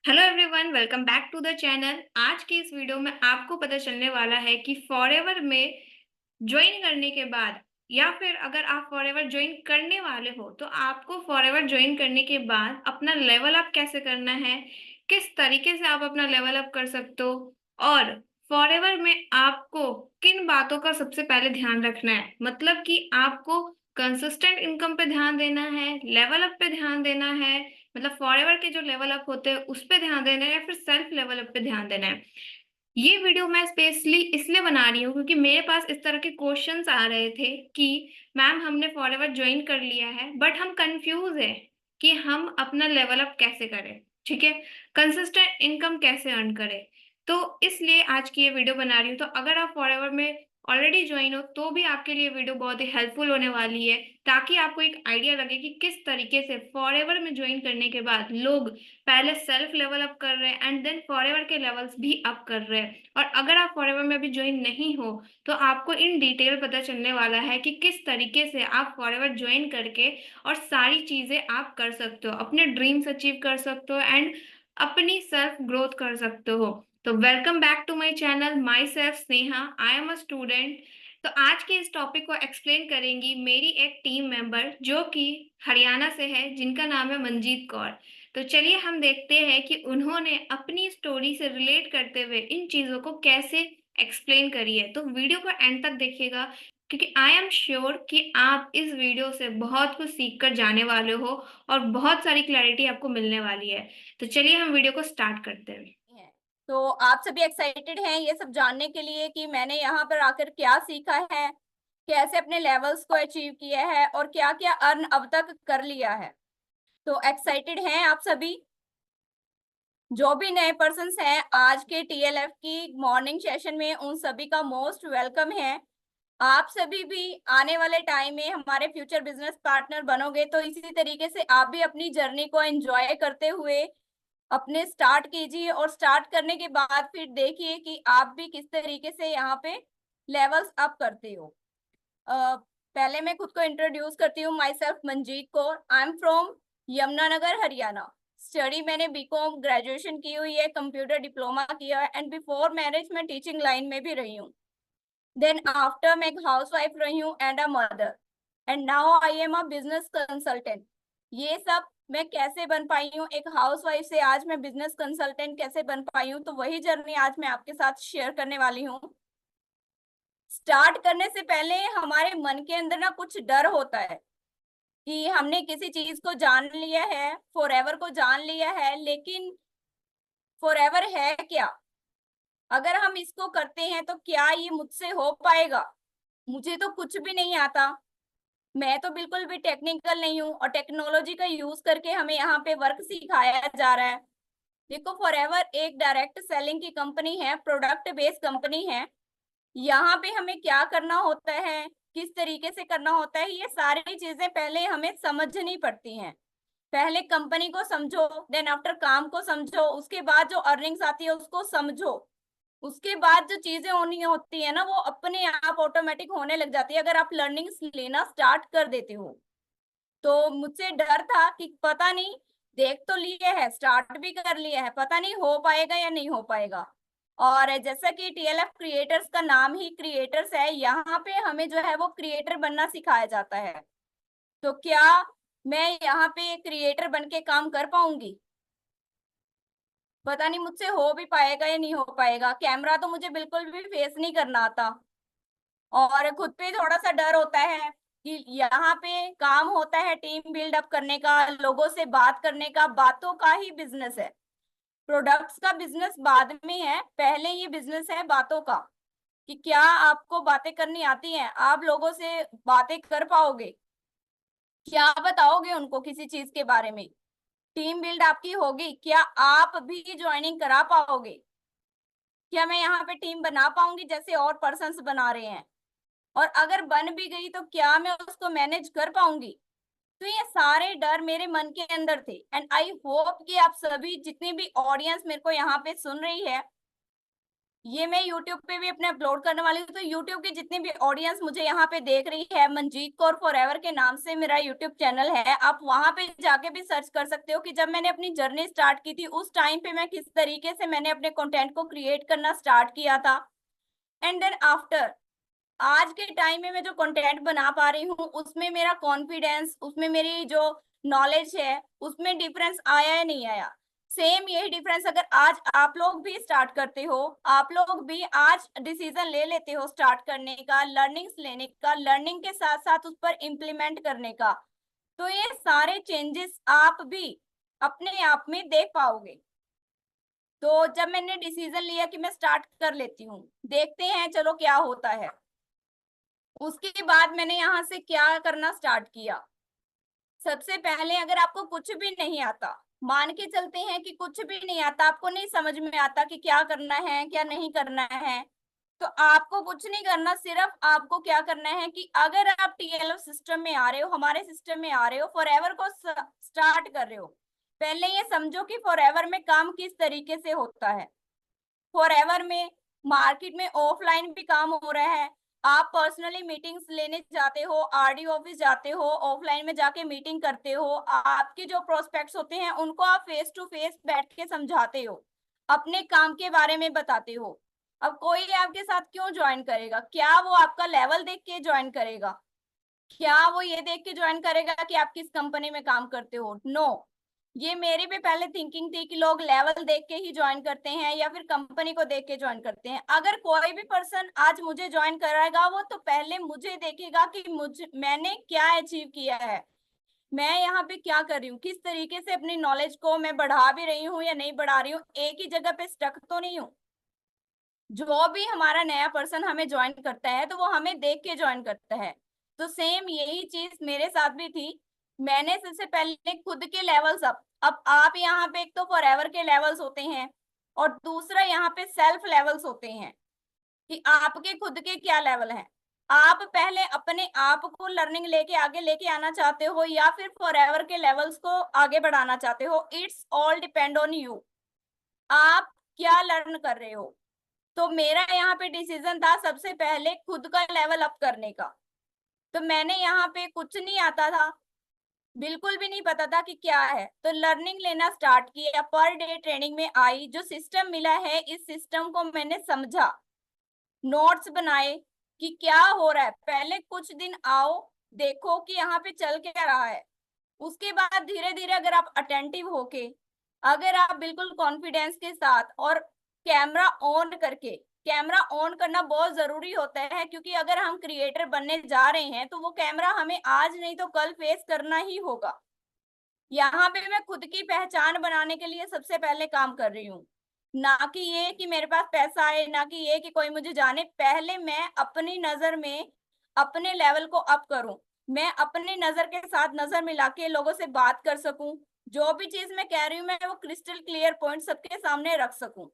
Hello everyone, welcome back to the channel. आज की इस वीडियो में आपको पता चलने वाला है कि फॉरएवर में ज्वाइन करने के बाद या फिर अगर आप फॉरएवर ज्वाइन करने वाले हो तो आपको फॉरएवर ज्वाइन करने के बाद अपना लेवल अप कैसे करना है, किस तरीके से आप अपना लेवल अप कर सकते हो और फॉरएवर में आपको किन बातों का सबसे पहले ध्यान रखना है। मतलब कि आपको कंसिस्टेंट इनकम पे ध्यान देना है, लेवल अप पे ध्यान देना है, मतलब फॉरएवर के जो लेवल अप होते हैं उस पे ध्यान देना है या फिर सेल्फ लेवल अप पे ध्यान देना है। ये वीडियो मैं स्पेशली इसलिए बना रही हूँ क्योंकि मेरे पास इस तरह के क्वेश्चंस आ रहे थे कि मैम हमने फॉरएवर ज्वाइन कर लिया है बट हम कंफ्यूज है कि हम अपना लेवल अप कैसे करें, ठीक है, कंसिस्टेंट इनकम कैसे अर्न करें। तो इसलिए आज की ये वीडियो बना रही हूँ। तो अगर आप फॉरएवर में ऑलरेडी ज्वाइन हो तो भी आपके लिए वीडियो बहुत ही हेल्पफुल होने वाली है, ताकि आपको एक आइडिया लगे कि किस तरीके से फॉरएवर में ज्वाइन करने के बाद लोग पहले सेल्फ लेवल अप कर रहे हैं एंड देन फॉरएवर के लेवल्स भी अप कर रहे हैं। और अगर आप फॉरएवर में अभी ज्वाइन नहीं हो तो आपको इन डिटेल पता चलने वाला है कि किस तरीके से आप फॉरएवर ज्वाइन करके और सारी चीजें आप कर सकते हो, अपने ड्रीम्स अचीव कर सकते हो एंड अपनी सेल्फ ग्रोथ कर सकते हो। तो welcome back to my channel, myself Sneha, I am a student. तो आज के इस टॉपिक को एक्सप्लेन करेंगी मेरी एक टीम मेंबर जो कि हरियाणा से है, जिनका नाम है मंजीत कौर। तो चलिए हम देखते हैं कि उन्होंने अपनी स्टोरी से रिलेट करते हुए इन चीजों को कैसे एक्सप्लेन करी है। तो वीडियो को एंड तक देखिएगा क्योंकि आई एम श्योर कि आप इस वीडियो से बहुत कुछ सीख कर जाने वाले हो और बहुत सारी क्लैरिटी आपको मिलने वाली है। तो चलिए हम वीडियो को स्टार्ट करते हैं। हैं। तो आप सभी एक्साइटेड हैं ये सब जानने के लिए कि मैंने यहाँ पर आकर क्या सीखा है, कैसे अपने लेवल्स को अचीव किया है और क्या क्या अर्न अब तक कर लिया है। तो एक्साइटेड हैं आप सभी? जो भी नए पर्सन्स हैं आज के टीएलएफ की मॉर्निंग सेशन में, उन सभी का मोस्ट वेलकम है। आप सभी भी आने वाले टाइम में हमारे फ्यूचर बिजनेस पार्टनर बनोगे, तो इसी तरीके से आप भी अपनी जर्नी को एंजॉय करते हुए अपने स्टार्ट कीजिए और स्टार्ट करने के बाद फिर देखिए कि आप भी किस तरीके से यहाँ पे लेवल्स अप करते हो। पहले मैं खुद को इंट्रोड्यूस करती हूँ। My self Manjeet Kaur, I am from Yamunanagar Haryana. Study मैंने बीकॉम ग्रेजुएशन की हुई है, कंप्यूटर डिप्लोमा किया है एंड बिफोर मैरिज मैं टीचिंग लाइन में भी रही हूँ। देन आफ्टर मैं एक हाउस वाइफ रही हूँ and a mother and now I am a business consultant. ये सब मैं कैसे बन पाई हूँ एक हाउस वाइफ से, आज मैं बिजनेस कंसल्टेंट कैसे बन पाई हूँ, तो वही जर्नी आज मैं आपके साथ शेयर करने वाली हूँ। स्टार्ट करने से पहले हमारे मन के अंदर ना कुछ डर होता है कि हमने किसी चीज को जान लिया है, फॉरएवर को जान लिया है, लेकिन फॉरएवर है क्या? अगर हम इसको करते हैं तो क्या ये मुझसे हो पाएगा? मुझे तो कुछ भी नहीं आता, मैं तो बिल्कुल भी टेक्निकल नहीं हूँ और टेक्नोलॉजी का यूज करके हमें यहाँ पे वर्क सिखाया जा रहा है। देखो, फॉरएवर एक डायरेक्ट सेलिंग की कंपनी है, प्रोडक्ट बेस्ड कंपनी है। यहाँ पे हमें क्या करना होता है, किस तरीके से करना होता है, ये सारी चीजें पहले हमें समझनी पड़ती हैं। पहले कंपनी को समझो, देन आफ्टर काम को समझो, उसके बाद जो अर्निंग्स आती है उसको समझो। उसके बाद जो चीजें होनी होती है ना, वो अपने आप ऑटोमेटिक होने लग जाती है अगर आप लर्निंग्स लेना स्टार्ट कर देते हो। तो मुझसे डर था कि पता नहीं, देख तो लिए है, स्टार्ट भी कर लिया है, पता नहीं हो पाएगा या नहीं हो पाएगा। और जैसा कि टीएलएफ क्रिएटर्स का नाम ही क्रिएटर्स है, यहाँ पे हमें जो है वो क्रिएटर बनना सिखाया जाता है। तो क्या मैं यहाँ पे क्रिएटर बन के काम कर पाऊंगी? पता नहीं मुझसे हो भी पाएगा या नहीं हो पाएगा। कैमरा तो मुझे बिल्कुल भी फेस नहीं करना आता और खुद पे थोड़ा सा डर होता है कि यहाँ पे काम होता है टीम बिल्ड अप करने का, लोगों से बात करने का, बातों का ही बिजनेस है। प्रोडक्ट्स का बिजनेस बाद में है, पहले ये बिजनेस है बातों का, कि क्या आपको बातें करनी आती हैं, आप लोगों से बातें कर पाओगे, क्या बताओगे उनको किसी चीज के बारे में, टीम बिल्ड आपकी होगी, क्या आप भी ज्वाइनिंग करा पाओगे, क्या मैं यहाँ पे टीम बना पाऊंगी जैसे और पर्सन्स बना रहे हैं, और अगर बन भी गई तो क्या मैं उसको मैनेज कर पाऊंगी। तो ये सारे डर मेरे मन के अंदर थे एंड आई होप कि आप सभी जितनी भी ऑडियंस मेरे को यहाँ पे सुन रही है, ये मैं YouTube पे भी अपने अपलोड करने वाली हूँ। तो YouTube की जितनी भी ऑडियंस मुझे यहाँ पे देख रही है, मनजीत कौर फॉरएवर के नाम से मेरा YouTube चैनल है, आप वहां पे जाके भी सर्च कर सकते हो कि जब मैंने अपनी जर्नी स्टार्ट की थी उस टाइम पे मैं किस तरीके से मैंने अपने कंटेंट को क्रिएट करना स्टार्ट किया था। एंड देन आफ्टर, आज के टाइम में मैं जो कंटेंट बना पा रही हूँ उसमें मेरा कॉन्फिडेंस, उसमें मेरी जो नॉलेज है उसमें डिफरेंस आया या नहीं आया। सेम यही डिफरेंस अगर आज आप लोग भी स्टार्ट करते हो, आप लोग भी आज डिसीजन ले लेते हो स्टार्ट करने का, लर्निंग्स लेने का, लर्निंग के साथ साथ उस पर इम्प्लीमेंट करने का, तो ये सारे चेंजेस आप भी अपने आप में देख पाओगे। तो जब मैंने डिसीजन लिया कि मैं स्टार्ट कर लेती हूँ, देखते हैं चलो क्या होता है, उसके बाद मैंने यहाँ से क्या करना स्टार्ट किया। सबसे पहले अगर आपको कुछ भी नहीं आता, मान के चलते हैं कि कुछ भी नहीं आता, आपको नहीं समझ में आता कि क्या करना है क्या नहीं करना है, तो आपको कुछ नहीं करना, सिर्फ आपको क्या करना है कि अगर आप टीएलएफ सिस्टम में आ रहे हो, हमारे सिस्टम में आ रहे हो, फॉरएवर को स्टार्ट कर रहे हो, पहले ये समझो कि फॉरएवर में काम किस तरीके से होता है। फॉरएवर में मार्केट में ऑफलाइन भी काम हो रहा है, आप पर्सनली मीटिंग्स लेने जाते हो, आरडी ऑफिस जाते हो, ऑफलाइन में जाके मीटिंग करते हो, आपके जो प्रोस्पेक्ट्स होते हैं उनको आप फेस टू फेस बैठ के समझाते हो, अपने काम के बारे में बताते हो। अब कोई आपके साथ क्यों ज्वाइन करेगा? क्या वो आपका लेवल देख के ज्वाइन करेगा? क्या वो ये देख के ज्वाइन करेगा कि आप किस कंपनी में काम करते हो? नो। ये मेरी भी पहले थिंकिंग थी कि लोग लेवल देख के ही ज्वाइन करते हैं या फिर कंपनी को देख के ज्वाइन करते हैं। अगर कोई भी पर्सन आज मुझे ज्वाइन कराएगा वो तो पहले मुझे देखेगा कि मुझे मैंने क्या अचीव किया है, मैं यहाँ पे क्या कर रही हूँ, किस तरीके से अपनी नॉलेज को मैं बढ़ा भी रही हूँ या नहीं बढ़ा रही हूँ, एक ही जगह पे स्टक तो नहीं हूँ। जो भी हमारा नया पर्सन हमें ज्वाइन करता है तो वो हमें देख के ज्वाइन करता है। तो सेम यही चीज मेरे साथ भी थी। मैंने सबसे पहले खुद के लेवल्स अप, अब आप यहाँ पे एक तो फॉरएवर के लेवल्स होते हैं और दूसरा यहाँ पे सेल्फ लेवल्स होते हैं कि आपके खुद के क्या लेवल हैं। आप पहले अपने आप को लर्निंग लेके आगे लेके आना चाहते हो या फिर फॉरएवर के लेवल्स को आगे बढ़ाना चाहते हो, it's all depend on you. आप क्या लर्न कर रहे हो। तो मेरा यहाँ पे डिसीजन था सबसे पहले खुद का लेवल अप करने का। तो मैंने यहाँ पे कुछ नहीं आता था, बिल्कुल भी नहीं पता था कि क्या है, तो लर्निंग लेना स्टार्ट किया, पर डे ट्रेनिंग में आई, जो सिस्टम मिला है इस सिस्टम को मैंने समझा, नोट्स बनाए कि क्या हो रहा है, पहले कुछ दिन आओ देखो कि यहाँ पे चल क्या रहा है। उसके बाद धीरे धीरे अगर आप अटेंटिव होके, अगर आप बिल्कुल कॉन्फिडेंस के साथ और कैमरा ऑन करके, कैमरा ऑन करना बहुत जरूरी होता है क्योंकि अगर हम क्रिएटर बनने जा रहे हैं तो वो कैमरा हमें आज नहीं तो कल फेस करना ही होगा। यहाँ पे मैं खुद की पहचान बनाने के लिए सबसे पहले काम कर रही हूँ, ना कि ये कि मेरे पास पैसा आए, ना कि ये कि कोई मुझे जाने, पहले मैं अपनी नजर में अपने लेवल को अप करूं, मैं अपनी नजर के साथ नजर मिला के लोगों से बात कर सकूं, जो भी चीज मैं कह रही हूँ मैं वो क्रिस्टल क्लियर पॉइंट सबके सामने रख सकूं।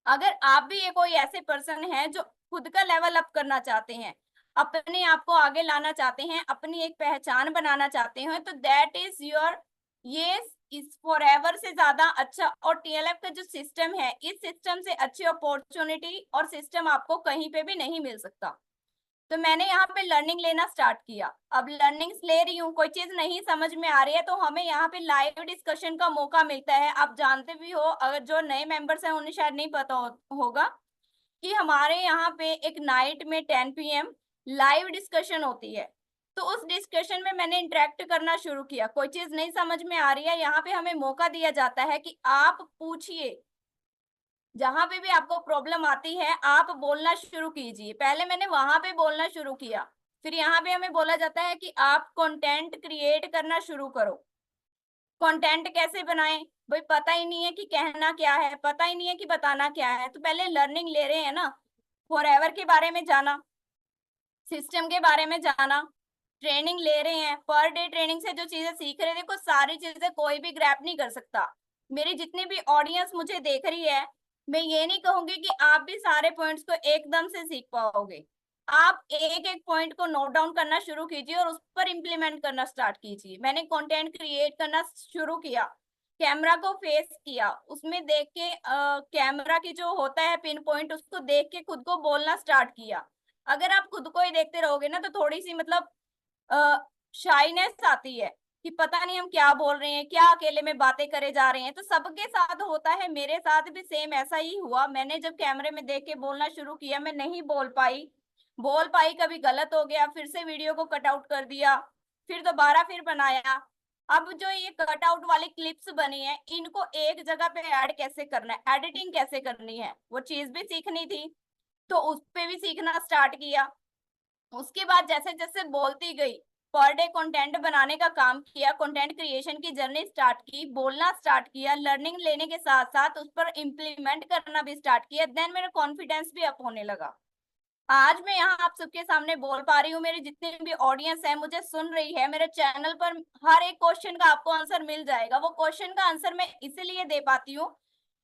अगर आप भी ये कोई ऐसे पर्सन हैं जो खुद का लेवल अप करना चाहते हैं, अपने आप को आगे लाना चाहते हैं, अपनी एक पहचान बनाना चाहते हैं, तो दैट इज योर, ये इस फॉरएवर से ज्यादा अच्छा और टीएलएफ का जो सिस्टम है, इस सिस्टम से अच्छी अपॉर्चुनिटी और सिस्टम आपको कहीं पे भी नहीं मिल सकता। तो मैंने यहाँ पे लर्निंग लेना स्टार्ट किया। अब लर्निंग्स ले रही हूँ, कोई चीज नहीं समझ में आ रही है तो हमें यहाँ पे लाइव डिस्कशन का मौका मिलता है। आप जानते भी हो, अगर जो नए मेंबर्स हैं उन्हें शायद नहीं पता होगा कि हमारे यहाँ पे एक नाइट में 10 PM लाइव डिस्कशन होती है। तो उस डिस्कशन में मैंने इंटरेक्ट करना शुरू किया, कोई चीज नहीं समझ में आ रही है, यहाँ पे हमें मौका दिया जाता है कि आप पूछिए, जहां पे भी आपको प्रॉब्लम आती है आप बोलना शुरू कीजिए। पहले मैंने वहां पे बोलना शुरू किया, फिर यहाँ पे हमें बोला जाता है कि आप कंटेंट क्रिएट करना शुरू करो। कंटेंट कैसे बनाएं, भाई पता ही नहीं है कि कहना क्या है, पता ही नहीं है कि बताना क्या है, तो पहले लर्निंग ले रहे हैं ना, फॉरएवर के बारे में जाना, सिस्टम के बारे में जाना, ट्रेनिंग ले रहे हैं, पर डे ट्रेनिंग से जो चीजें सीख रहे थे को सारी चीजें कोई भी ग्रैप नहीं कर सकता। मेरी जितनी भी ऑडियंस मुझे देख रही है, मैं ये नहीं कहूंगी कि आप भी सारे पॉइंट्स को एकदम से सीख पाओगे। आप एक एक पॉइंट को नोट डाउन करना शुरू कीजिए और उस पर इम्प्लीमेंट करना स्टार्ट कीजिए। मैंने कंटेंट क्रिएट करना शुरू किया कैमरा को फेस किया, उसमें देख के कैमरा की जो होता है पिन पॉइंट, उसको देख के खुद को बोलना स्टार्ट किया। अगर आप खुद को ही देखते रहोगे ना तो थोड़ी सी मतलब शाइनेस आती है कि पता नहीं हम क्या बोल रहे हैं, क्या अकेले में बातें करे जा रहे हैं। तो सबके साथ होता है, मेरे साथ भी सेम ऐसा ही हुआ। मैंने जब कैमरे में देख के बोलना शुरू किया, मैं नहीं बोल पाई, कभी गलत हो गया, फिर से वीडियो को कट आउट कर दिया, फिर दोबारा फिर बनाया। अब जो ये कट आउट वाली क्लिप्स बनी है, इनको एक जगह पे ऐड कैसे करना है, एडिटिंग कैसे करनी है, वो चीज भी सीखनी थी। तो उस पे भी सीखना स्टार्ट किया। उसके बाद जैसे जैसे बोलती गई, पर डे कंटेंट बनाने का काम किया, कंटेंट क्रिएशन की जर्नी स्टार्ट की, बोलना स्टार्ट किया, लर्निंग लेने के साथ साथ उस पर इम्प्लीमेंट करना भी स्टार्ट किया। देन मेरा कॉन्फिडेंस भी अप होने लगा। आज मैं यहाँ आप सबके सामने बोल पा रही हूँ, मेरी जितनी भी ऑडियंस है मुझे सुन रही है, मेरे चैनल पर हर एक क्वेश्चन का आपको आंसर मिल जाएगा। वो क्वेश्चन का आंसर मैं इसीलिए दे पाती हूँ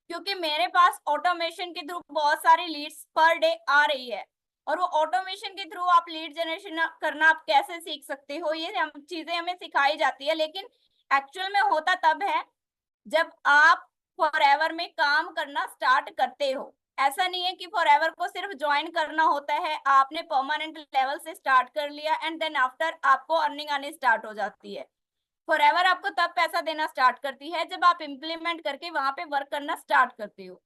क्योंकि मेरे पास ऑटोमेशन के थ्रू बहुत सारी लीड्स पर डे आ रही है। और वो ऑटोमेशन के थ्रू आप लीड जनरेशन करना आप कैसे सीख सकते हो, ये चीजें हमें सिखाई जाती है। लेकिन एक्चुअल में होता तब है जब आप फॉरएवर में काम करना स्टार्ट करते हो। ऐसा नहीं है कि फॉरएवर को सिर्फ ज्वाइन करना होता है, आपने परमानेंट लेवल से स्टार्ट कर लिया एंड देन आफ्टर आपको अर्निंग आनी स्टार्ट हो जाती है। फॉरएवर आपको तब पैसा देना स्टार्ट करती है जब आप इम्प्लीमेंट करके वहां पे वर्क करना स्टार्ट करते हो।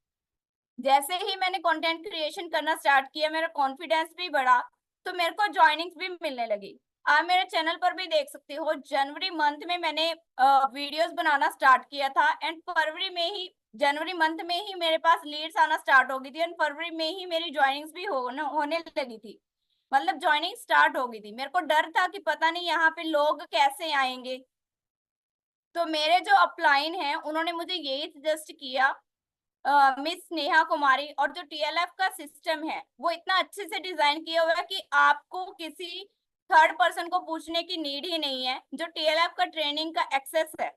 जैसे ही मैंने कंटेंट क्रिएशन करना स्टार्ट किया, मेरा कॉन्फिडेंस भी बढ़ा, तो मेरे को ज्वाइनिंग्स भी मिलने लगी। आप मेरे चैनल पर भी देख सकते हो, जनवरी मंथ में मैंने वीडियोस बनाना स्टार्ट किया था एंड फरवरी में ही, जनवरी मंथ में ही मेरे पास लीड्स आना स्टार्ट हो गई थी एंड फरवरी में ही मेरी ज्वाइनिंग्स भी होने लगी थी। मतलब ज्वाइनिंग स्टार्ट हो गई थी। मेरे को डर था कि पता नहीं यहाँ पे लोग कैसे आएंगे। तो मेरे जो अपलाइन हैं उन्होंने मुझे यही सजेस्ट किया, मिस नेहा कुमारी, और जो टीएलएफ का सिस्टम है वो इतना अच्छे से डिजाइन किया हुआ है कि आपको किसी थर्ड पर्सन को पूछने की नीड ही नहीं है। जो टीएलएफ का ट्रेनिंग का एक्सेस है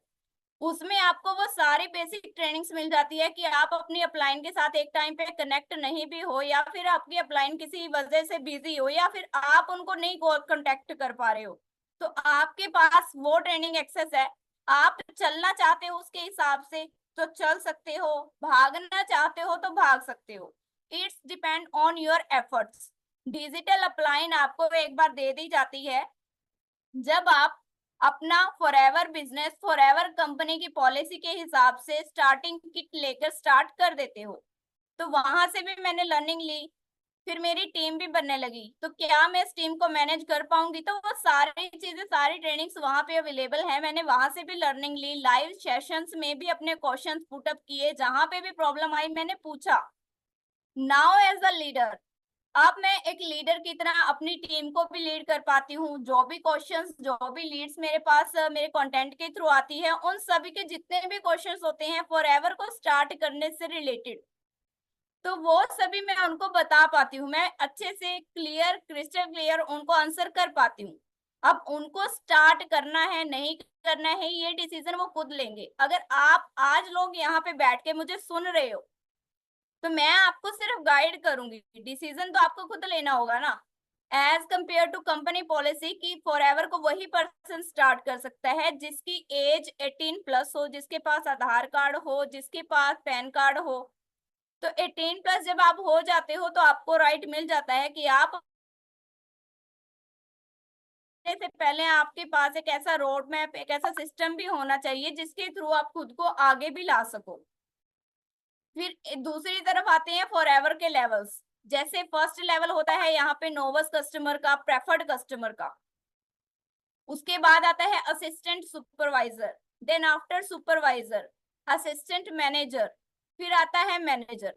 उसमें आपको वो सारी बेसिक ट्रेनिंग्स मिल जाती है कि आप अपनी अपलाइन के साथ एक टाइम पे कनेक्ट नहीं भी हो, या फिर आपकी अपलाइन किसी वजह से बिजी हो, या फिर आप उनको नहीं कांटेक्ट कर पा रहे हो, तो आपके पास वो ट्रेनिंग एक्सेस है। आप चलना चाहते हो उसके हिसाब से तो चल सकते हो, भागना चाहते हो तो भाग सकते हो। It's depend on your efforts. Digital upline आपको एक बार दे दी जाती है जब आप अपना फॉरएवर बिजनेस, फॉरएवर कंपनी की पॉलिसी के हिसाब से स्टार्टिंग किट लेकर स्टार्ट कर देते हो। तो वहां से भी मैंने लर्निंग ली, फिर मेरी टीम भी बनने लगी। तो क्या मैं इस टीम को मैनेज कर पाऊंगी, तो वो सारी चीजें, सारी ट्रेनिंग्स वहां पे अवेलेबल है। मैंने वहां से भी लर्निंग ली, लाइव सेशंस में भी अपने क्वेश्चंस पुटअप किए, जहां पे भी प्रॉब्लम आई मैंने पूछा। नाउ एज अ लीडर, अब मैं एक लीडर की तरह अपनी टीम को भी लीड कर पाती हूँ। जो भी क्वेश्चंस, जो भी लीड्स मेरे पास मेरे कंटेंट के थ्रू आती है, उन सभी के जितने भी क्वेश्चंस होते हैं फॉरएवर को स्टार्ट करने से रिलेटेड, तो वो सभी मैं उनको बता पाती हूँ। मैं अच्छे से क्लियर, क्रिस्टल क्लियर उनको आंसर कर पाती हूँ। अब उनको स्टार्ट करना है नहीं करना है ये डिसीजन वो खुद लेंगे। अगर आप आज लोग यहाँ पे बैठ के मुझे सुन रहे हो तो मैं आपको सिर्फ गाइड करूंगी, डिसीजन तो आपको खुद लेना होगा ना। As compare to company policy की फॉरएवर को वही पर्सन स्टार्ट कर सकता है जिसकी एज 18 प्लस हो, जिसके पास आधार कार्ड हो, जिसके पास पैन कार्ड हो। तो 18 प्लस जब आप हो जाते हो तो आपको राइट मिल जाता है कि आप से पहले आपके पास एक ऐसा रोड मैप, एक ऐसा सिस्टम भी होना चाहिए जिसके थ्रू आप खुद को आगे भी ला सको। फिर दूसरी तरफ आते हैं फॉरएवर के लेवल्स। जैसे फर्स्ट लेवल होता है यहाँ पे नोवस कस्टमर का, प्रेफर्ड कस्टमर का। उसके बाद आता है assistant supervisor, then after supervisor assistant manager, फिर आता है मैनेजर।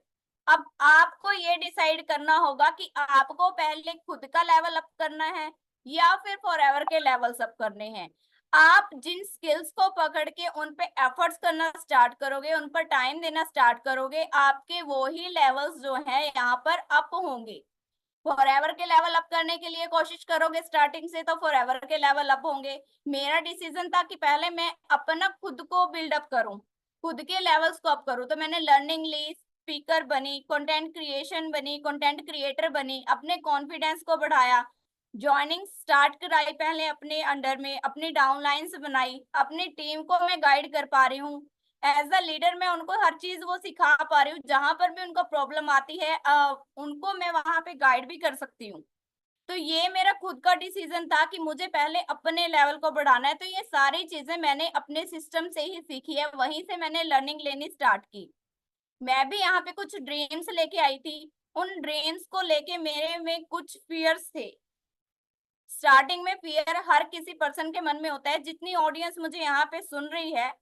अब आपको ये डिसाइड करना होगा कि आपको पहले खुद का लेवल अप करना है या फिर फॉरएवर के लेवल्स अप करने हैं। आप जिन स्किल्स को पकड़ के उन पे एफर्ट्स करना स्टार्ट करोगे, उन पर टाइम देना स्टार्ट करोगे, आपके वो ही लेवल्स जो है यहाँ पर अप होंगे। फॉरएवर के लेवल अप करने के लिए कोशिश करोगे स्टार्टिंग से तो फॉरएवर के लेवल अप होंगे। मेरा डिसीजन था कि पहले मैं अपना खुद को बिल्डअप करूं, खुद के लेवल्स को अप करूं। तो मैंने लर्निंग ली, स्पीकर बनी, कंटेंट क्रिएशन बनी, कंटेंट क्रिएटर बनी, अपने कॉन्फिडेंस को बढ़ाया, ज्वाइनिंग स्टार्ट कराई पहले अपने अंडर में, अपनी डाउनलाइंस बनाई, अपनी टीम को मैं गाइड कर पा रही हूँ। एज अ लीडर मैं उनको हर चीज वो सिखा पा रही हूँ, जहां पर भी उनको प्रॉब्लम आती है उनको मैं वहां पे गाइड भी कर सकती हूँ। तो ये मेरा खुद का डिसीजन था कि मुझे पहले अपने लेवल को बढ़ाना है। तो ये सारी चीजें मैंने अपने सिस्टम से ही सीखी है, वहीं से मैंने लर्निंग लेनी स्टार्ट की। मैं भी यहाँ पे कुछ ड्रीम्स लेके आई थी। उन ड्रीम्स को लेके मेरे में कुछ फियर्स थे। स्टार्टिंग में फियर हर किसी पर्सन के मन में होता है। जितनी ऑडियंस मुझे यहाँ पे सुन रही है,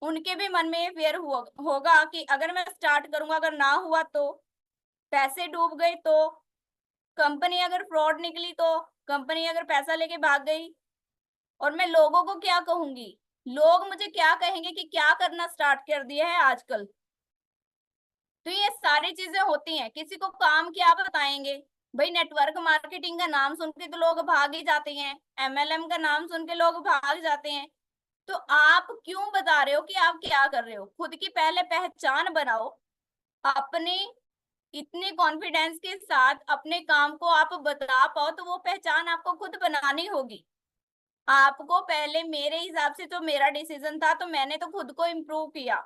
उनके भी मन में ये फियर होगा कि अगर मैं स्टार्ट करूंगा, अगर ना हुआ तो, पैसे डूब गए तो, कंपनी अगर फ्रॉड निकली तो, कंपनी अगर पैसा लेके भाग गई, और मैं लोगों को क्या कहूंगी, लोग मुझे क्या कहेंगे कि क्या करना स्टार्ट कर दिया है आजकल। तो ये सारी चीजें होती हैं। किसी को काम क्या बताएंगे, भाई नेटवर्क मार्केटिंग का नाम सुन के तो लोग भाग ही जाते हैं, एमएलएम का नाम सुन के लोग भाग जाते हैं। तो आप क्यों बता रहे हो कि आप क्या कर रहे हो? खुद की पहले पहचान बनाओ। अपने इतने कॉन्फिडेंस के साथ अपने काम को आप बता पाओ, तो वो पहचान आपको खुद बनानी होगी। आपको पहले, मेरे हिसाब से तो मेरा डिसीजन था, तो मैंने तो खुद को इम्प्रूव किया।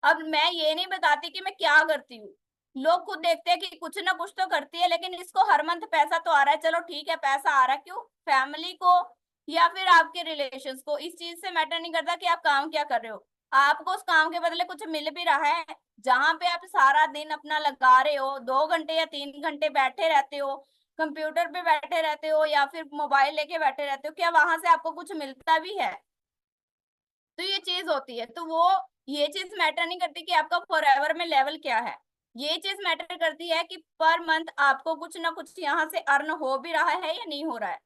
अब मैं ये नहीं बताती कि मैं क्या करती हूँ। लोग खुद देखते हैं कि कुछ ना कुछ तो करती है, लेकिन इसको हर मंथ पैसा तो आ रहा है, चलो ठीक है पैसा आ रहा है, क्यों? फैमिली को या फिर आपके रिलेशंस को इस चीज से मैटर नहीं करता कि आप काम क्या कर रहे हो। आपको उस काम के बदले कुछ मिल भी रहा है, जहां पे आप सारा दिन अपना लगा रहे हो, 2 घंटे या 3 घंटे बैठे रहते हो, कंप्यूटर पे बैठे रहते हो या फिर मोबाइल लेके बैठे रहते हो, क्या वहां से आपको कुछ मिलता भी है? तो ये चीज होती है। तो वो, ये चीज मैटर नहीं करती कि आपका फॉरएवर में लेवल क्या है। ये चीज मैटर करती है कि पर मंथ आपको कुछ ना कुछ यहाँ से अर्न हो भी रहा है या नहीं हो रहा है।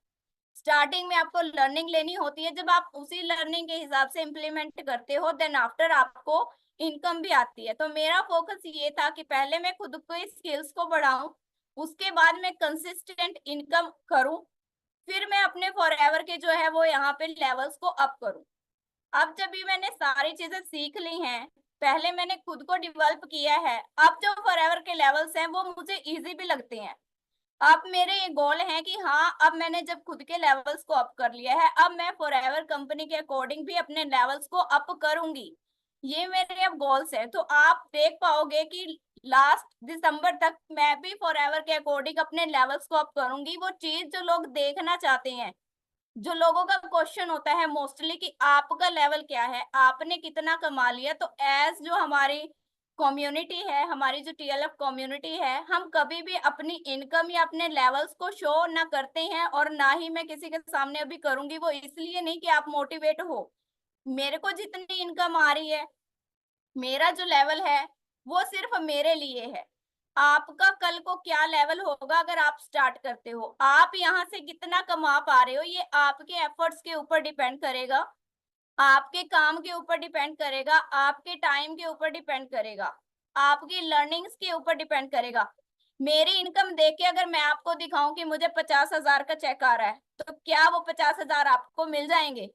स्टार्टिंग में आपको लर्निंग लेनी होती है, जब आप उसी लर्निंग के हिसाब से इम्प्लीमेंट करते हो, देन आफ्टर आपको इनकम भी आती है। तो मेरा फोकस ये था कि पहले मैं खुद को स्किल्स को बढ़ाऊं, उसके बाद मैं कंसिस्टेंट इनकम करूं, फिर मैं अपने फॉरएवर के जो है वो यहाँ पे लेवल्स को अप करूं। अब जब भी मैंने सारी चीजें सीख ली हैं, पहले मैंने खुद को डेवलप किया है, अब जो फॉरएवर के लेवल्स हैं वो मुझे इजी भी लगते हैं। अब मेरे ये गोल है कि हाँ, अब मैंने जब खुद के लेवल्स को अप कर लिया है, अब मैं फॉरएवर कंपनी के अकॉर्डिंग भी अपने लेवल्स को अप करूंगी। ये मेरे अब गोल्स है। तो आप देख पाओगे कि लास्ट दिसंबर तक मैं भी फॉरएवर के अकॉर्डिंग अपने लेवल्स को अप करूंगी। वो चीज जो लोग देखना चाहते हैं, जो लोगों का क्वेश्चन होता है मोस्टली कि आपका लेवल क्या है, आपने कितना कमा लिया, तो एज जो हमारी कम्युनिटी है, हमारी जो टीएलएफ कम्युनिटी है, हम कभी भी अपनी इनकम या अपने लेवल्स को शो ना करते हैं, और ना ही मैं किसी के सामने अभी करूंगी। वो इसलिए नहीं कि आप मोटिवेट हो, मेरे को जितनी इनकम आ रही है, मेरा जो लेवल है, वो सिर्फ मेरे लिए है। आपका कल को क्या लेवल होगा अगर आप स्टार्ट करते हो, आप यहाँ से कितना कमा पा रहे हो, ये आपके एफर्ट्स के ऊपर डिपेंड करेगा, आपके काम के ऊपर डिपेंड करेगा, आपके टाइम के ऊपर डिपेंड करेगा, आपकी लर्निंग्स के ऊपर डिपेंड करेगा। मेरी इनकम देख के अगर मैं आपको दिखाऊं कि मुझे 50,000 का चेक आ रहा है, तो क्या वो 50,000 आपको मिल जाएंगे?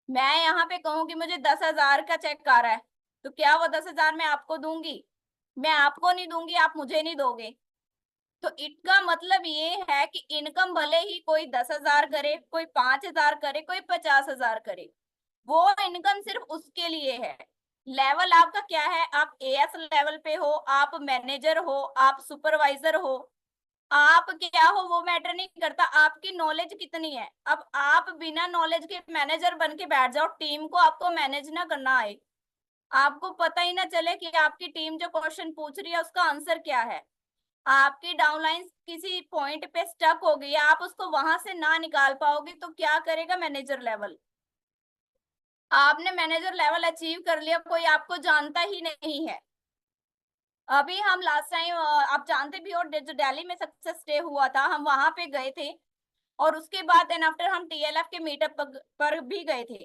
मैं यहाँ पे कहूँ कि मुझे 10,000 का चेक आ रहा है, तो क्या वो 10,000 मैं आपको दूंगी? मैं आपको नहीं दूंगी, आप मुझे नहीं दोगे। तो इसका मतलब ये है कि इनकम भले ही कोई 10,000 करे, कोई 5,000 करे, कोई 50,000 करे, वो इनकम सिर्फ उसके लिए है। लेवल आपका क्या है, आप एएस लेवल पे हो, आप मैनेजर हो, आप सुपरवाइजर हो, आप क्या हो वो मैटर नहीं करता, आपकी नॉलेज कितनी है। अब आप बिना नॉलेज के मैनेजर बन के बैठ जाओ, टीम को आपको मैनेज ना करना आए, आपको पता ही ना चले कि आपकी टीम जो क्वेश्चन पूछ रही है उसका आंसर क्या है, आपकी डाउनलाइन किसी पॉइंट पे स्टक हो गई है, आप उसको वहां से ना निकाल पाओगे, तो क्या करेगा मैनेजर लेवल? आपने मैनेजर लेवल अचीव कर लिया, कोई आपको जानता ही नहीं है। अभी हम लास्ट टाइम, आप जानते भी हो, जो दिल्ली में सक्सेस डे हुआ था, हम वहां पे गए थे, और उसके बाद देन आफ्टर हम टीएलएफ के मीटअप पर भी गए थे।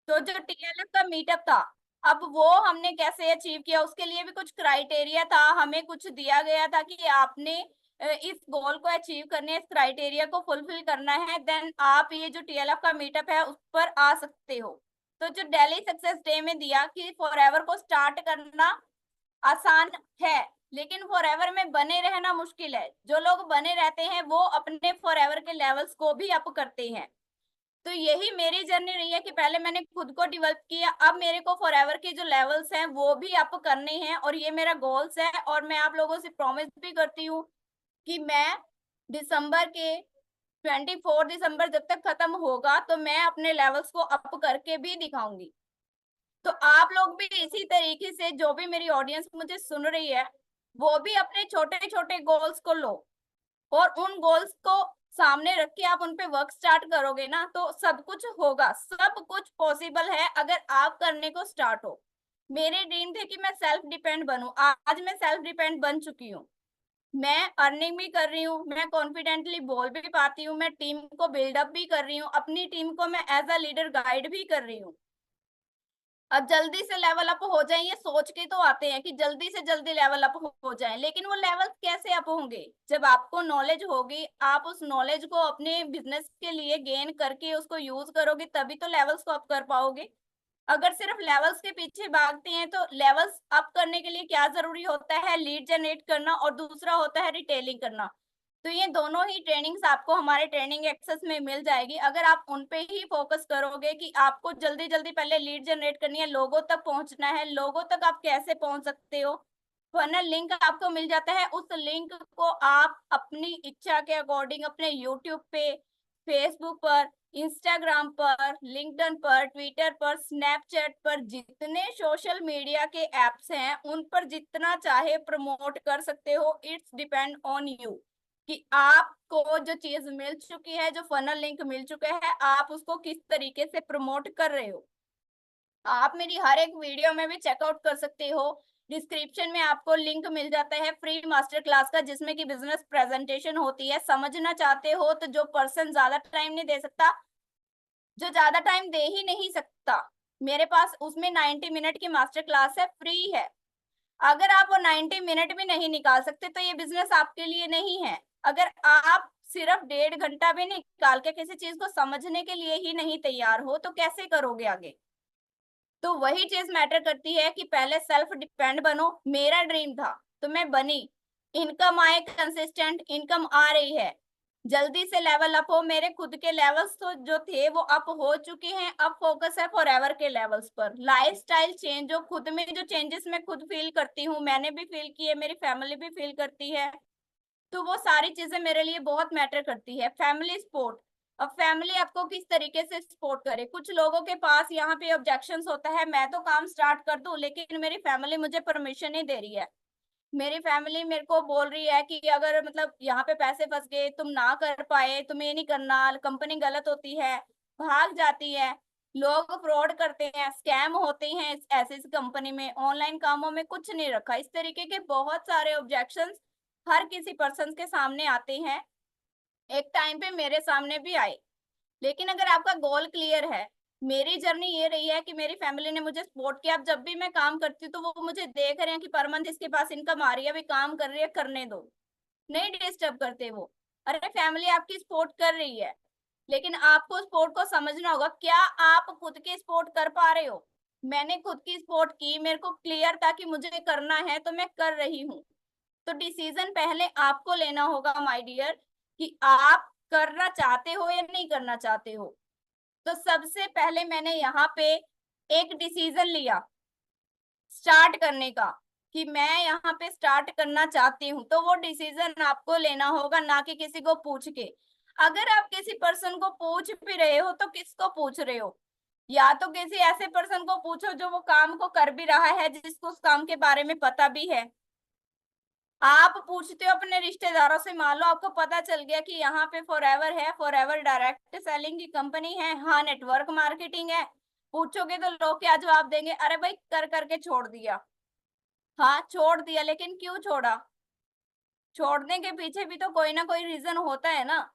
तो जो टीएलएफ का मीटअप था, अब वो हमने कैसे अचीव किया, उसके लिए भी कुछ क्राइटेरिया था, हमें कुछ दिया गया था कि आपने इस गोल को अचीव करने, इस क्राइटेरिया को फुलफिल करना है, देन आप ये जो टीएलएफ का मीटअप है उस पर आ सकते हो। तो जो दिल्ली सक्सेस डे में दिया कि फॉरएवर को स्टार्ट करना आसान है, लेकिन फॉरएवर में बने रहना मुश्किल है। जो लोग बने रहते हैं वो अपने फॉरएवर के लेवल्स को भी अप करते हैं। तो यही मेरी जर्नी रही है कि पहले मैंने खुद को डेवलप किया, अब मेरे को फॉरएवर के जो लेवल्स हैं वो भी अप करने हैं, और ये मेरा गोल्स है। और मैं आप लोगों से प्रॉमिस भी करती हूँ कि मैं दिसंबर के 24 दिसंबर जब तक खत्म होगा तो मैं अपने लेवल्स को अप करके भी दिखाऊंगी। तो आप लोग भी इसी तरीके से, जो भी मेरी ऑडियंस मुझे सुन रही है, वो भी अपने छोटे छोटे गोल्स को लो, और उन गोल्स को सामने रख के आप उन पे वर्क स्टार्ट करोगे ना, तो सब कुछ होगा, सब कुछ पॉसिबल है अगर आप करने को स्टार्ट हो। मेरे ड्रीम थे कि मैं सेल्फ डिपेंड बनूं, आज मैं सेल्फ डिपेंड बन चुकी हूँ। मैं अर्निंग भी कर रही हूँ, मैं कॉन्फिडेंटली बोल भी पाती हूँ, मैं टीम को बिल्डअप भी कर रही हूँ, अपनी टीम को मैं एज अ लीडर गाइड भी कर रही हूँ। अब जल्दी से लेवल अप हो जाए ये सोच के तो आते हैं कि जल्दी से जल्दी लेवल अप हो जाए, लेकिन वो लेवल कैसे अप होंगे? जब आपको नॉलेज होगी, आप उस नॉलेज को अपने बिजनेस के लिए गेन करके उसको यूज करोगे, तभी तो लेवल्स को अप कर पाओगे। अगर सिर्फ लेवल्स के पीछे भागते हैं तो लेवल्स अप करने के लिए क्या जरूरी होता है? लीड जनरेट करना, और दूसरा होता है रिटेलिंग करना। तो ये दोनों ही ट्रेनिंग्स आपको हमारे ट्रेनिंग एक्सेस में मिल जाएगी। अगर आप उन पे ही फोकस करोगे कि आपको जल्दी जल्दी पहले लीड जनरेट करनी है, लोगों तक पहुंचना है, लोगों तक आप कैसे पहुंच सकते हो, फनल लिंक आपको मिल जाता है, उस लिंक को आप अपनी इच्छा के अकॉर्डिंग अपने यूट्यूब पे, फेसबुक पर, इंस्टाग्राम पर, लिंक्डइन पर, ट्विटर पर, स्नैपचैट पर, जितने सोशल मीडिया के एप्स हैं उन पर जितना चाहे प्रमोट कर सकते हो। इट्स डिपेंड ऑन यू कि आपको जो चीज मिल चुकी है, जो फनल लिंक मिल चुका है, आप उसको किस तरीके से प्रमोट कर रहे हो। आप मेरी हर एक वीडियो में भी चेकआउट कर सकते हो। डिस्क्रिप्शन में आपको लिंक मिल जाता है फ्री मास्टर क्लास का, जिसमें कि बिजनेस प्रेजेंटेशन होती है। समझना चाहते हो तो जो पर्सन ज्यादा टाइम नहीं दे सकता, जो ज्यादा टाइम दे ही नहीं सकता, मेरे पास उसमें 90 मिनट की मास्टर क्लास है, फ्री है। अगर आप वो 90 मिनट भी नहीं निकाल सकते तो ये बिजनेस आपके लिए नहीं है। अगर आप सिर्फ 1.5 घंटा भी निकाल के किसी चीज को समझने के लिए ही नहीं तैयार हो तो कैसे करोगे आगे? तो वही चीज मैटर करती है कि पहले सेल्फ डिपेंड बनो। मेरा ड्रीम था तो मैं बनी, इनकम आए, कंसिस्टेंट इनकम आ रही है, जल्दी से लेवल अप हो। मेरे खुद के लेवल्स तो जो थे वो अप हो चुके हैं, अब फोकस है फॉरएवर के लेवल्स पर। लाइफस्टाइल चेंज, जो खुद में जो चेंजेस मैं खुद फील करती हूँ, मैंने भी फील किए, मेरी फैमिली भी फील करती है, तो वो सारी चीजें मेरे लिए बहुत मैटर करती है। फैमिली सपोर्ट, अब फैमिली आपको किस तरीके से सपोर्ट करे। कुछ लोगों के पास यहाँ पे ऑब्जेक्शंस होता है, मैं तो काम स्टार्ट कर दूं लेकिन मेरी फैमिली मुझे परमिशन नहीं दे रही है। मेरी फैमिली मेरे को बोल रही है कि अगर मतलब यहाँ पे पैसे फंस गए, तुम ना कर पाए, तुम्हें नहीं करना, कंपनी गलत होती है, भाग जाती है, लोग फ्रॉड करते हैं, स्कैम होते हैं ऐसे इस कंपनी में, ऑनलाइन कामों में कुछ नहीं रखा। इस तरीके के बहुत सारे ऑब्जेक्शंस हर किसी पर्सन के सामने आते हैं, एक टाइम पे मेरे सामने भी आए। लेकिन अगर आपका गोल क्लियर है, मेरी जर्नी ये रही है कि मेरी फैमिली ने मुझे सपोर्ट किया। अब जब भी मैं काम करती हूँ तो वो मुझे देख रहे हैं कि पर मंथ इसके पास इनकम आ रही है, अभी काम कर रही है, करने दो, नहीं डिस्टर्ब करते वो। अरे फैमिली आपकी सपोर्ट कर रही है, लेकिन आपको सपोर्ट को समझना होगा, क्या आप खुद की सपोर्ट कर पा रहे हो? मैंने खुद की सपोर्ट की, मेरे को क्लियर था कि मुझे करना है तो मैं कर रही हूँ। तो डिसीजन पहले आपको लेना होगा माय डियर, कि आप करना चाहते हो या नहीं करना चाहते हो। तो सबसे पहले मैंने यहाँ पे एक डिसीजन लिया स्टार्ट करने का, कि मैं यहाँ पे स्टार्ट करना चाहती हूँ, तो वो डिसीजन आपको लेना होगा, ना कि किसी को पूछ के। अगर आप किसी पर्सन को पूछ भी रहे हो तो किसको पूछ रहे हो? या तो किसी ऐसे पर्सन को पूछो जो वो काम को कर भी रहा है, जिसको उस काम के बारे में पता भी है। आप पूछते हो अपने रिश्तेदारों से, मान लो आपको पता चल गया कि यहाँ पे फॉरएवर है, फॉरएवर डायरेक्ट सेलिंग की कंपनी है, हाँ नेटवर्क मार्केटिंग है, पूछोगे तो लोग क्या जवाब देंगे? अरे भाई कर करके छोड़ दिया। हाँ छोड़ दिया, लेकिन क्यों छोड़ा? छोड़ने के पीछे भी तो कोई ना कोई रीजन होता है ना।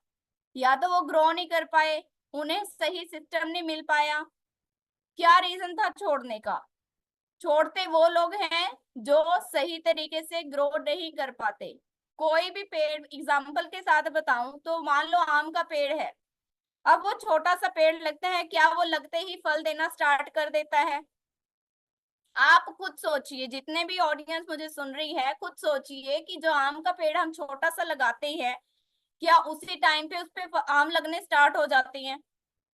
या तो वो ग्रो नहीं कर पाए, उन्हें सही सिस्टम नहीं मिल पाया, क्या रीजन था छोड़ने का? छोड़ते वो लोग हैं जो सही तरीके से ग्रो नहीं कर पाते। कोई भी पेड़, एग्जाम्पल के साथ बताऊं तो मान लो आम का पेड़ है, अब वो छोटा सा पेड़ लगता है, क्या वो लगते ही फल देना स्टार्ट कर देता है? आप खुद सोचिए, जितने भी ऑडियंस मुझे सुन रही है, खुद सोचिए कि जो आम का पेड़ हम छोटा सा लगाते हैं, क्या उसी टाइम पे उस पे आम लगने स्टार्ट हो जाती हैं?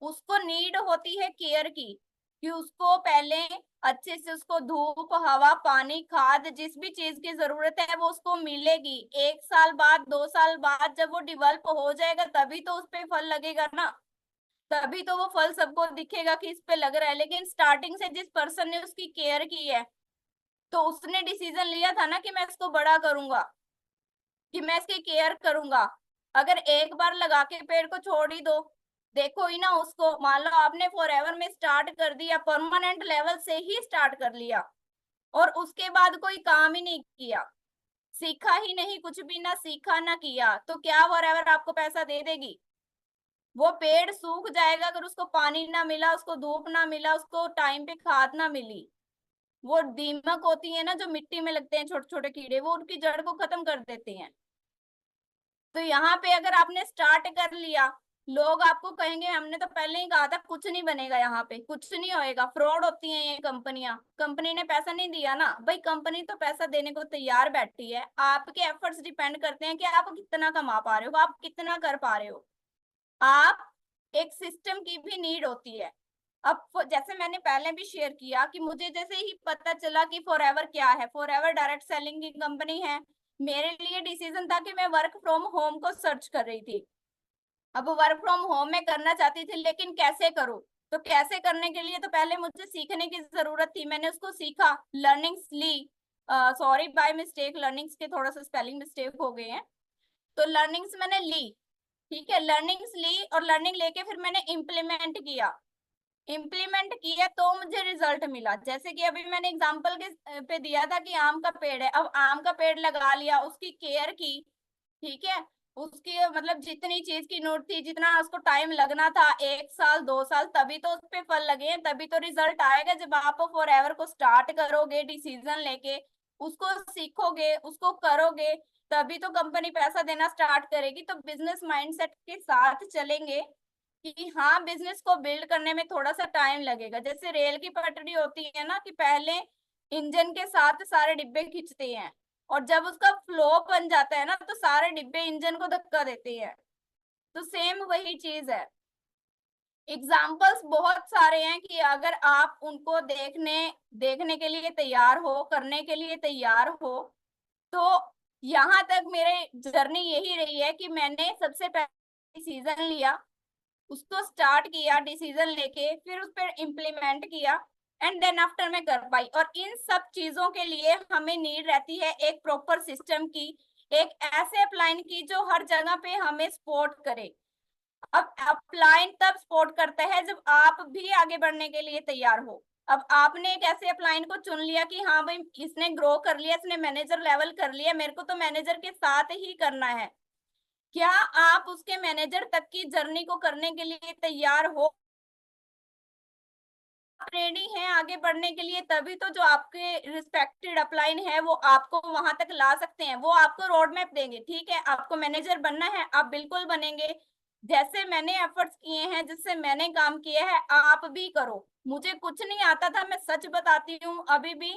उसको नीड होती है केयर की, कि उसको पहले अच्छे से उसको धूप, हवा, पानी, खाद, जिस भी चीज की जरूरत है वो उसको मिलेगी। 1 साल बाद, 2 साल बाद जब वो डिवेल्प हो जाएगा तभी तो उस पे फल लगेगा ना, तभी तो वो फल सबको दिखेगा कि इस पे लग रहा है। लेकिन स्टार्टिंग से जिस पर्सन ने उसकी केयर की है, तो उसने डिसीजन लिया था ना कि मैं इसको बड़ा करूंगा, कि मैं इसकी केयर करूंगा। अगर एक बार लगा के पेड़ को छोड़ ही दो, देखो ही ना उसको, मान लो आपने फॉरएवर में स्टार्ट कर दिया, परमानेंट लेवल से ही स्टार्ट कर लिया, और उसके बाद कोई काम ही नहीं किया, सीखा ही नहीं, कुछ भी ना सीखा ना किया, तो क्या फॉरएवर आपको पैसा दे देगी? वो पेड़ सूख जाएगा अगर उसको पानी ना मिला, उसको धूप ना मिला, उसको टाइम पे खाद ना मिली। वो दीमक होती है ना जो मिट्टी में लगते हैं, छोटे छोटे कीड़े, वो उनकी जड़ को खत्म कर देते हैं। तो यहाँ पे अगर आपने स्टार्ट कर लिया, लोग आपको कहेंगे हमने तो पहले ही कहा था कुछ नहीं बनेगा, यहाँ पे कुछ नहीं होएगा, फ्रॉड होती हैं ये कंपनियां, कंपनी ने पैसा नहीं दिया ना भाई, कंपनी तो पैसा देने को तैयार बैठी है, आपके एफर्ट्स डिपेंड करते हैं कि आप कितना कमा पा रहे हो, आप कितना कर पा रहे हो। आप, एक सिस्टम की भी नीड होती है। अब जैसे मैंने पहले भी शेयर किया कि मुझे जैसे ही पता चला कि फॉरएवर क्या है, फॉरएवर डायरेक्ट सेलिंग की कंपनी है, मेरे लिए डिसीजन था कि मैं वर्क फ्रॉम होम को सर्च कर रही थी। अब वर्क फ्रॉम होम में करना चाहती थी, लेकिन कैसे करूं? तो कैसे करने के लिए तो पहले मुझे सीखने की जरूरत थी, मैंने उसको सीखा, लर्निंग्स ली। सॉरी बाय मिस्टेक, लर्निंग्स के थोड़ा सा स्पेलिंग मिस्टेक हो गए हैं। तो लर्निंग्स मैंने ली, ठीक है, लर्निंग्स ली, और लर्निंग लेके फिर मैंने इम्प्लीमेंट किया। इम्प्लीमेंट किया तो मुझे रिजल्ट मिला। जैसे कि अभी मैंने एग्जांपल के पे दिया था कि आम का पेड़ है, अब आम का पेड़ लगा लिया, उसकी केयर की, ठीक है, उसकी मतलब जितनी चीज की नोट थी, जितना उसको टाइम लगना था, 1 साल 2 साल, तभी तो उस पे फल लगे हैं, तभी तो रिजल्ट आएगा। जब आप फॉरएवर को स्टार्ट करोगे डिसीजन लेके, उसको सीखोगे, उसको करोगे, तभी तो कंपनी पैसा देना स्टार्ट करेगी। तो बिजनेस माइंडसेट के साथ चलेंगे कि हाँ, बिजनेस को बिल्ड करने में थोड़ा सा टाइम लगेगा। जैसे रेल की पटरी होती है ना, कि पहले इंजन के साथ सारे डिब्बे खींचते हैं, और जब उसका फ्लो बन जाता है ना, तो सारे डिब्बे इंजन को धक्का देते हैं। तो सेम वही चीज है। एग्जाम्पल्स बहुत सारे हैं कि अगर आप उनको देखने देखने के लिए तैयार हो, करने के लिए तैयार हो, तो यहाँ तक मेरे जर्नी यही रही है कि मैंने सबसे पहले डिसीजन लिया, उसको स्टार्ट किया डिसीजन लेके, फिर उस पर इम्प्लीमेंट किया, एंड देन आफ्टर मैं कर पाई। और इन सब चीजों के लिए हमें नीड रहती है एक प्रॉपर सिस्टम की, एक ऐसे अपलाइन की जो हर जगह पे हमें सपोर्ट करे। अब अपलाइन तब सपोर्ट करता है जब आप भी आगे बढ़ने के लिए तैयार हो। अब आपने एक ऐसे अपलाइन को चुन लिया कि हाँ भाई, इसने ग्रो कर लिया, इसने मैनेजर लेवल कर लिया, मेरे को तो मैनेजर के साथ ही करना है। क्या आप उसके मैनेजर तक की जर्नी को करने के लिए तैयार हो, रेडी हैं आगे बढ़ने के लिए? तभी तो जो आपके रिस्पेक्टेड अपलाइन है वो आपको वहां तक ला सकते हैं, वो आपको रोड मैप देंगे। ठीक है, आपको मैनेजर बनना है, आप बिल्कुल बनेंगे। जैसे मैंने एफर्ट्स किए हैं, जिससे मैंने काम किया है, आप भी करो। मुझे कुछ नहीं आता था, मैं सच बताती हूँ, अभी भी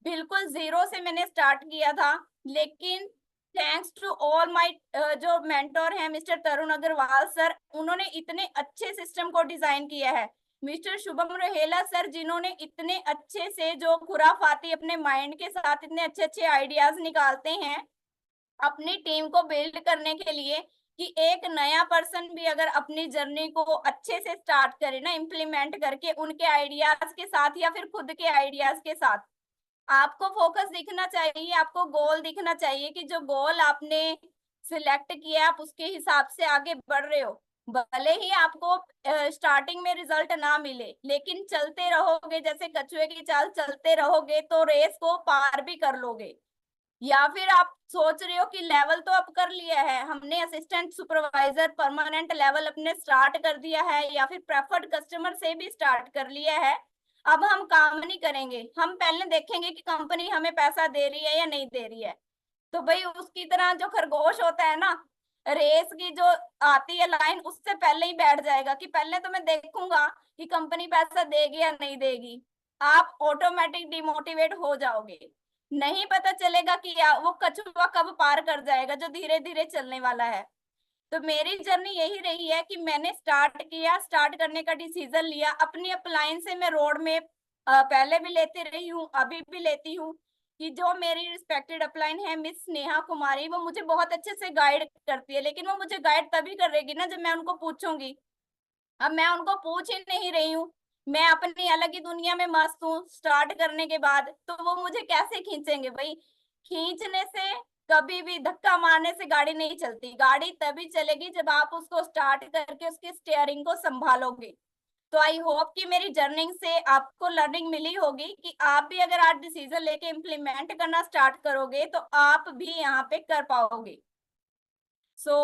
बिल्कुल जीरो से मैंने स्टार्ट किया था। लेकिन थैंक्स टू ऑल माय जो मेंटोर हैं, मिस्टर तरुण अग्रवाल सर, उन्होंने इतने अच्छे सिस्टम को डिजाइन किया है। मिस्टर शुभम रोहेला सर, जिन्होंने इतने अच्छे से, जो खुराफाती अपने माइंड के साथ इतने अच्छे अच्छे आइडियाज निकालते हैं अपनी टीम को बिल्ड करने के लिए, कि एक नया पर्सन भी अगर अपनी जर्नी को अच्छे से स्टार्ट करे ना, इम्प्लीमेंट करके उनके आइडियाज के साथ या फिर खुद के आइडियाज के साथ, आपको फोकस दिखना चाहिए, आपको गोल दिखना चाहिए कि जो गोल आपने सिलेक्ट किया आप उसके हिसाब से आगे बढ़ रहे हो। भले ही आपको स्टार्टिंग में रिजल्ट ना मिले, लेकिन चलते रहोगे, जैसे कछुए की चाल चलते रहोगे, तो रेस को पार भी कर लोगे। या फिर आप सोच रहे हो कि लेवल तो अप कर लिया है हमने, असिस्टेंट सुपरवाइजर परमानेंट लेवल अपने स्टार्ट कर दिया है, या फिर प्रेफर्ड कस्टमर से भी स्टार्ट कर लिया है, अब हम काम नहीं करेंगे, हम पहले देखेंगे कि कंपनी हमें पैसा दे रही है या नहीं दे रही है। तो भाई उसकी तरह जो खरगोश होता है ना, रेस की जो आती है लाइन, उससे पहले ही बैठ जाएगा कि पहले तो मैं देखूंगा कि कंपनी पैसा देगी या नहीं देगी। आप ऑटोमेटिक डिमोटिवेट हो जाओगे, नहीं पता चलेगा कि वो कछुआ कब पार कर जाएगा जो धीरे धीरे चलने वाला है। तो मेरी जर्नी यही रही है कि मैंने स्टार्ट किया, स्टार्ट करने का डिसीजन लिया। अपनी अपलाइन से मैं रोड में पहले भी लेती रही हूँ, अभी भी लेती हूँ। कि जो मेरी रिस्पेक्टेड अपलाइन है मिस नेहा कुमारी, वो मुझे बहुत अच्छे से गाइड करती है, लेकिन वो मुझे गाइड तभी करेगी ना जब मैं उनको पूछूंगी। अब मैं उनको पूछ ही नहीं रही हूँ, मैं अपनी अलग ही दुनिया में मस्त हूँ स्टार्ट करने के बाद, तो वो मुझे कैसे खींचेंगे भाई। खींचने से, कभी भी धक्का मारने से गाड़ी नहीं चलती। गाड़ी तभी चलेगी जब आप उसको स्टार्ट करके उसके स्टीयरिंग को संभालोगे। तो आई होप कि मेरी जर्निंग से आपको लर्निंग मिली होगी कि आप भी अगर आज डिसीजन लेके इम्प्लीमेंट करना स्टार्ट करोगे तो आप भी यहाँ पे कर पाओगे। सो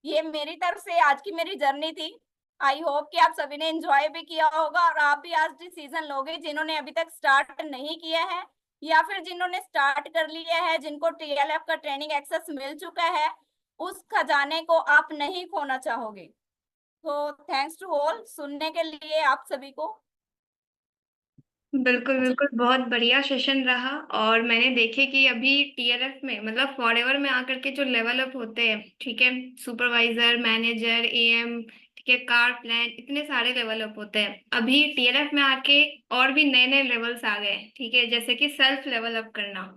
ये मेरी तरफ से आज की मेरी जर्नी थी। आई होप कि आप सभी ने एंजॉय भी किया होगा और आप भी आज डिसीजन लोगे, जिन्होंने अभी तक स्टार्ट नहीं किया है या फिर जिन्होंने स्टार्ट कर लिया है, जिनको टीएलएफ का ट्रेनिंग एक्सेस मिल चुका है, उस खजाने को आप नहीं खोना चाहोगे। तो थैंक्स टू ऑल सुनने के लिए आप सभी को। बिल्कुल, जी। बिल्कुल, बहुत बढ़िया सेशन रहा। और मैंने देखे कि अभी टीएलएफ में मतलब फॉरएवर में आकर के जो लेवल अप होते हैं, ठीक है, सुपरवाइजर, मैनेजर, एएम, ठीक है, कार प्लान, इतने सारे लेवल अप होते हैं। अभी टीएलएफ में आके और भी नए नए लेवल्स आ गए, ठीक है, जैसे कि सेल्फ लेवल अप करना।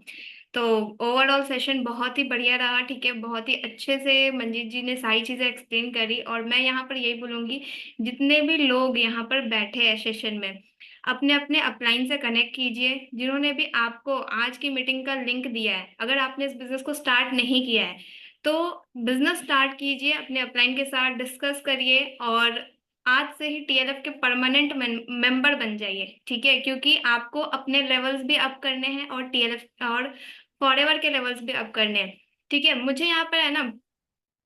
तो ओवरऑल सेशन बहुत ही बढ़िया रहा, ठीक है, बहुत ही अच्छे से मंजीत जी ने सारी चीजें एक्सप्लेन करी। और मैं यहाँ पर यही बोलूंगी, जितने भी लोग यहाँ पर बैठे हैं सेशन में, अपने अपने अपलाइन से कनेक्ट कीजिए। जिन्होंने भी आपको आज की मीटिंग का लिंक दिया है, अगर आपने इस बिजनेस को स्टार्ट नहीं किया है तो बिजनेस स्टार्ट कीजिए, अपने अपलाइन के साथ डिस्कस करिए और आज से ही टीएलएफ के परमानेंट मेंबर बन जाइए, ठीक है, क्योंकि आपको अपने लेवल्स भी अप करने हैं और टीएलएफ और फॉरएवर के लेवल्स भी अप करने हैं, ठीक है। मुझे यहाँ पर है ना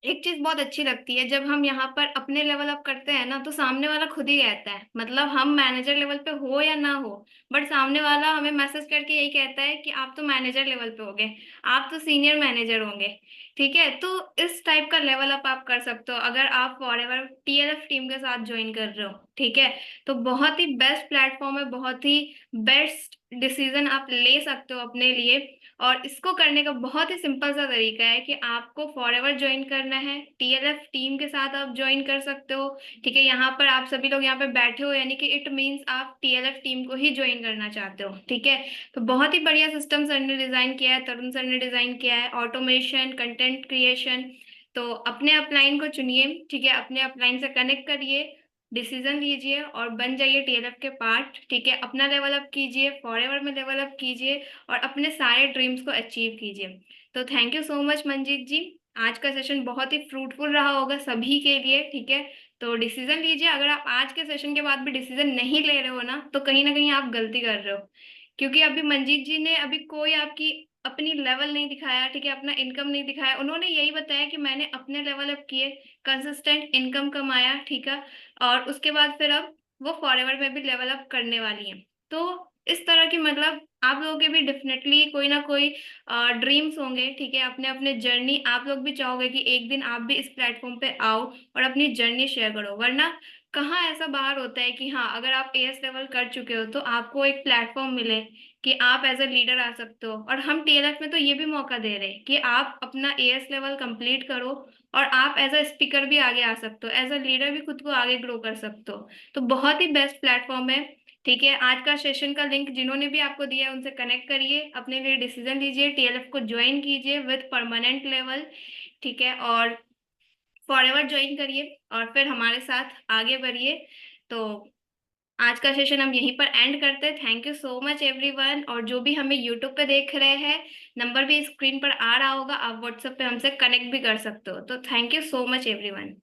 एक चीज बहुत अच्छी लगती है, जब हम यहाँ पर अपने लेवल अप करते हैं ना तो सामने वाला खुद ही कहता है, मतलब हम मैनेजर लेवल पे हो या ना हो, बट सामने वाला हमें मैसेज करके यही कहता है कि आप तो मैनेजर लेवल पे होगे, आप तो सीनियर मैनेजर होंगे, ठीक है। तो इस टाइप का लेवल अप आप कर सकते हो अगर आप फॉरएवर टीएलएफ टीम के साथ ज्वाइन कर रहे हो, ठीक है। तो बहुत ही बेस्ट प्लेटफॉर्म है, बहुत ही बेस्ट डिसीजन आप ले सकते हो अपने लिए। और इसको करने का बहुत ही सिंपल सा तरीका है कि आपको फॉरएवर ज्वाइन करना है, टीएलएफ टीम के साथ आप ज्वाइन कर सकते हो, ठीक है। यहाँ पर आप सभी लोग यहाँ पे बैठे हो, यानी कि इट मीन्स आप टीएलएफ टीम को ही ज्वाइन करना चाहते हो, ठीक है। तो बहुत ही बढ़िया सिस्टम सर ने डिजाइन किया है, तरुण सर ने डिजाइन किया है, ऑटोमेशन, कंटेंट क्रिएशन। तो अपने अपलाइन को चुनिए, ठीक है, अपने अपलाइन से कनेक्ट करिए, डिसीजन लीजिए और बन जाइए टीएलएफ के पार्ट, ठीक है। अपना लेवल अप कीजिए, फॉरएवर में लेवल अप कीजिए और अपने सारे ड्रीम्स को अचीव कीजिए। तो thank you so much Manjeet ji, आज का सेशन बहुत ही फ्रूटफुल रहा होगा सभी के लिए, ठीक है। तो डिसीजन लीजिए, अगर आप आज के सेशन के बाद भी डिसीजन नहीं ले रहे हो ना कहीं आप गलती कर रहे हो, क्योंकि अभी मंजीत जी ने अभी कोई आपकी अपनी लेवल नहीं दिखाया, ठीक है, अपना इनकम नहीं दिखाया। उन्होंने यही बताया कि मैंने अपने लेवल अप किए, कंसिस्टेंट इनकम कमाया, ठीक है, और उसके बाद फिर अब वो फॉरएवर में भी लेवल अप करने वाली हैं। तो इस तरह की मतलब आप लोगों के भी डेफिनेटली कोई ना कोई ड्रीम्स होंगे, ठीक है, अपने अपने जर्नी आप लोग भी चाहोगे कि एक दिन आप भी इस प्लेटफॉर्म पे आओ और अपनी जर्नी शेयर करो। वरना कहाँ ऐसा बाहर होता है कि हाँ, अगर आप एएस लेवल कर चुके हो तो आपको एक प्लेटफॉर्म मिले कि आप एज अ लीडर आ सकते हो। और हम टीएलएफ में तो ये भी मौका दे रहे हैं कि आप अपना एएस लेवल कंप्लीट करो और आप एज अ स्पीकर भी आगे आ सकते हो, एज अ लीडर भी खुद को आगे ग्रो कर सकते हो। तो बहुत ही बेस्ट प्लेटफॉर्म है, ठीक है। आज का सेशन का लिंक जिन्होंने भी आपको दिया है उनसे कनेक्ट करिए, अपने लिए डिसीजन लीजिए, टीएलएफ को ज्वाइन कीजिए विद परमानेंट लेवल, ठीक है, और फॉरएवर ज्वाइन करिए और फिर हमारे साथ आगे बढ़िए। तो आज का सेशन हम यहीं पर एंड करते हैं। Thank you so much everyone. और जो भी हमें यूट्यूब पे देख रहे हैं, नंबर भी स्क्रीन पर आ रहा होगा, आप व्हाट्सएप पे हमसे कनेक्ट भी कर सकते हो। तो thank you so much everyone.